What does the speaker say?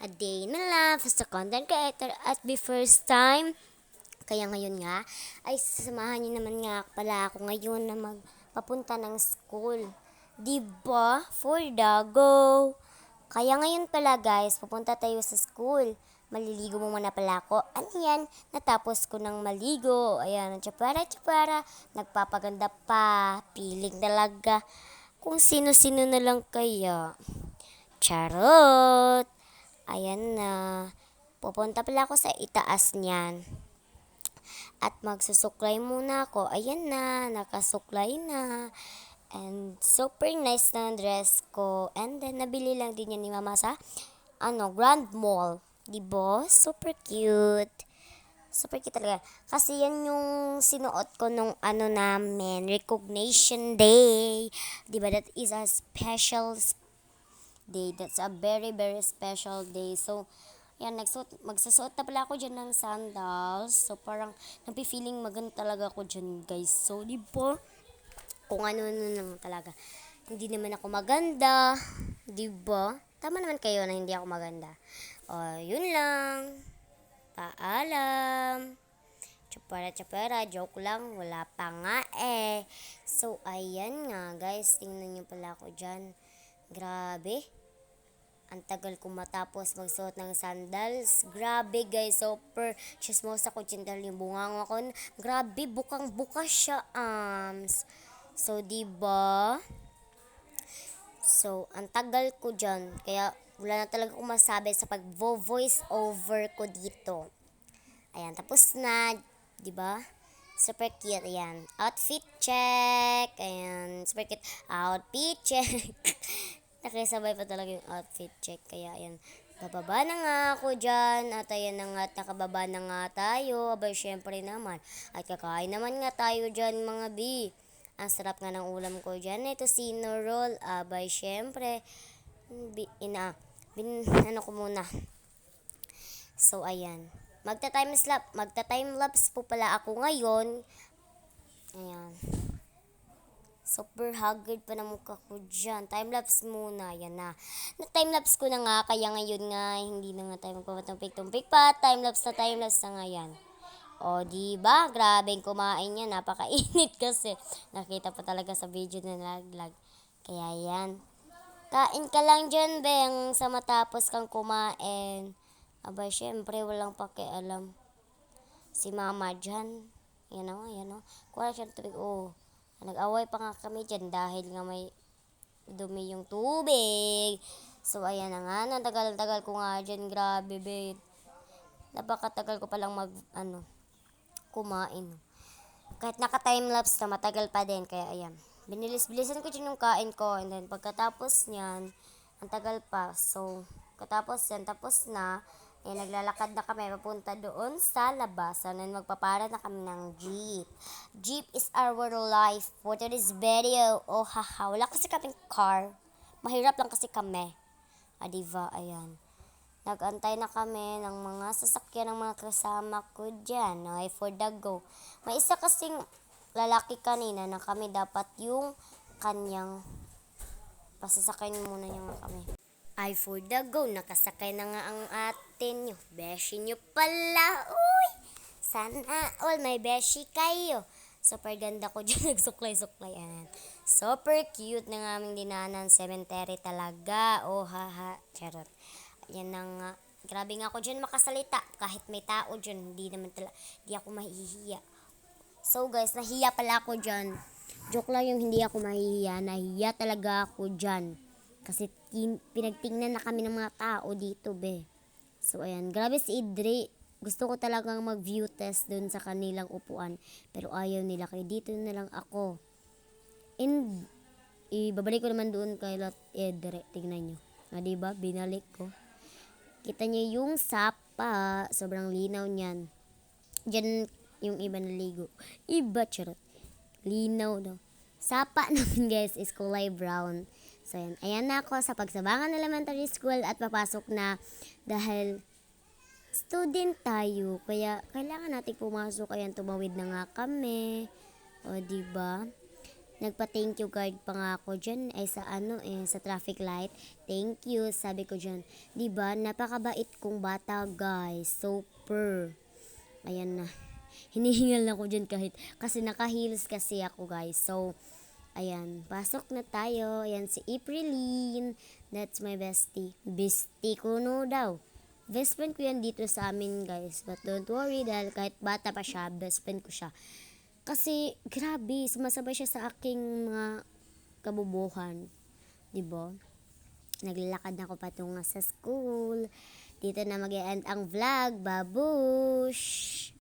A day in my life as a content creator at the first time. Kaya ngayon nga, ay sasamahan niyo naman nga pala ako ngayon na magpapunta ng school. Diba? For the go! Kaya ngayon pala guys, pupunta tayo sa school. Maliligo mo muna pala ako. Ano yan? Natapos ko ng maligo. Ayan, tsapara-tsapara. Nagpapaganda pa. Piling talaga. Kung sino-sino na lang kaya. Charot! Ayan na. Pupunta pala ako sa itaas niyan. At magsusuklay muna ako. Ayan na, nakasuklay na. And super nice na dress ko. And then, nabili lang din yan ni Mama sa, Grand Mall. Diba? Super cute. Super cute talaga. Kasi yan yung sinuot ko nung namin, Recognition Day. Diba? That is a special day. That's a very, very special day. So, yan, magsusuot na pala ako dyan ng sandals. So, parang napi-feeling maganda talaga ako dyan, guys. So, di ba? Kung ano lang talaga. Hindi naman ako maganda. Di ba? Tama naman kayo na hindi ako maganda. O, yun lang. Paalam. Tsapara-tsapara, joke lang, wala pa nga eh. So, ayan nga guys, tingnan nyo pala ako dyan. Grabe. Ang tagal ko matapos magsuot ng sandals. Grabe guys, super chismosa ko dyan yung bunganga ko. Grabe, bukang-buka siya, So, diba? So, ang tagal ko dyan. Kaya, wala na talaga akong masabi sa pag-voice over ko dito. Ayan, tapos na. Diba? Super cute, ayan. Outfit check. Ayan, super cute. Outfit check. Nakisabay pa talaga yung outfit check. Kaya, ayan. Bababa na nga ako dyan. At ayan na nga, nakababa na nga tayo. Abay, syempre naman. At kakain naman nga tayo dyan, mga B. Ang sarap nga ng ulam ko dyan. Ito, sino roll. Abay, syempre. Ano ko muna. So, ayan. Magta-time lapse po pala ako ngayon. Ayan. Super haggard pa na mukha ko dyan. Time-lapse muna. Yan na. Na-time-lapse ko na nga. Kaya ngayon nga, hindi na nga tayo magpapatumpik-tumpik pa. Time-lapse na nga yan. O, diba? Grabe kumain yan. Napakainit kasi. Nakita pa talaga sa video na naglag. Kaya yan. Kain ka lang dyan, Beng. Sa matapos kang kumain. Aba, syempre, walang pakialam. Si Mama dyan. Yan o. Kuha siya ng tubig. Oh. Nag-away pa nga kami dyan dahil nga may dumi yung tubig. So, ayan na nga. Natagal-tagal ko nga dyan. Grabe, babe. Napakatagal ko palang kumain. Kahit naka-timelapse na, matagal pa din. Kaya, ayan. Binilis-bilisan ko dyan yung kain ko. And then, pagkatapos niyan, ang tagal pa. So, katapos yan, tapos na. Naglalakad na kami papunta doon sa labasan and magpapara na kami ng jeep. Jeep is our life for today's video. Oh, haha. Wala kasi kaming car. Mahirap lang kasi kami. Diba? Ayan. Nag-antay na kami ng mga sasakyan ng mga kasama ko dyan. Okay, for the go. May isa kasing lalaki kanina na kami dapat yung kanyang pasasakyan muna niya nga kami. Ay, for the go, nakasakay na nga ang atin nyo. Beshi nyo pala. Uy! Sana all may beshi kayo. Super ganda ko dyan, nagsuklay-suklay. Ayan. Super cute ng aming dinanan. Cemetery talaga. Oh, haha. Charot. Ayan na nga. Grabe nga ako dyan makasalita. Kahit may tao dyan, hindi ako mahihiya. So guys, nahiya pala ako dyan. Joke lang yung hindi ako mahihiya. Nahiya talaga ako dyan. Kasi pinagtingnan na kami ng mga tao dito, be. So, ayan. Grabe si Idri. Gusto ko talagang mag-view test dun sa kanilang upuan. Pero ayaw nila. Kaya dito na lang ako. And, ibabalik ko naman doon kay Idri. Tingnan nyo. Diba? Binalik ko. Kita nyo yung sapa. Sobrang linaw niyan. Diyan yung iba naligo. Iba, charot. Linaw daw. Sapa naman guys is kulay brown. So ayan na ako sa Pagsabangan Elementary School at papasok na dahil student tayo. Kaya kailangan natin pumasok. Ayan, tumawid na nga kami. O diba? Nagpa-thank you card pa nga ako dyan ay sa sa traffic light. Thank you, sabi ko dyan. 'Di ba? Napakabait kong bata, guys. Super. Ayan na. Hinihingal ako dyan kahit kasi naka-heels kasi ako, guys. So, ayan, pasok na tayo. Ayan si Aprilyn. That's my bestie. Bestie ko no daw. Best friend ko yan dito sa amin, guys. But don't worry dahil kahit bata pa siya, best friend ko siya. Kasi grabe, sumasabay siya sa aking mga kabubuhan. 'Di ba? Naglalakad na ako patungo sa school. Dito na mag-e-end ang vlog. Babush!